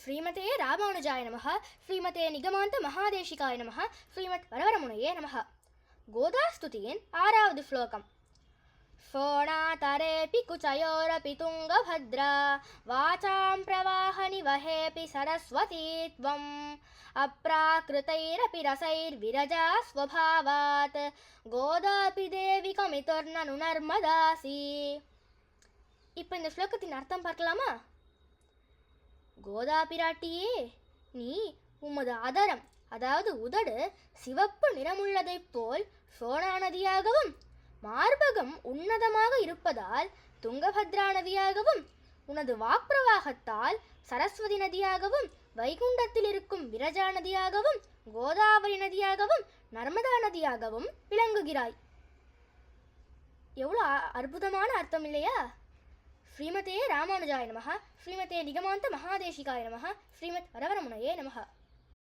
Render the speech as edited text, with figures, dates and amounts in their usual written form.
ஸ்ரீமதே ராமானுஜாய நமः. ஸ்ரீமதே நிகமாந்த மகாதேசிகாய நமः. ஸ்ரீமத் வரவரமுனையே நமः. கோதாஸ்துதியின் 6வது ஸ்லோகம். शोणातरेऽपि कुचयोरपि तुङ्गभद्रा वाचां प्रवाहनिवहेऽपि सरस्वती त्वम् अप्राकृतैरपि रसैर्विरजा स्वभावात् गोदापि देवी कमितुर्ननु नर्मदासी. இப்போ இந்த ஸ்லோகத்தின் அர்த்தம் பார்க்கலாமா? கோதா பிராட்டியே, நீ உமது அதரம் அதாவது உதடு சிவப்பு நிறமுள்ளதைப் போல் சோனா நதியாகவும் மார்பகம் உன்னதமாக இருப்பதால் துங்கபத்ரா நதியாகவும் உனது வாக்பிரவாகத்தால் சரஸ்வதி நதியாகவும் வைகுண்டத்தில் இருக்கும் விரஜா நதியாகவும் கோதாவரி நதியாகவும் நர்மதா நதியாகவும் விளங்குகிறாய். எவ்வளோ அற்புதமான அர்த்தம் இல்லையா? ஸ்ரீமதே ராமானுஜாய நமः. ஸ்ரீமதே நிகமாந்த மகாதேசிகாய நமः. ஸ்ரீமத் வரவரமுனையே நமः.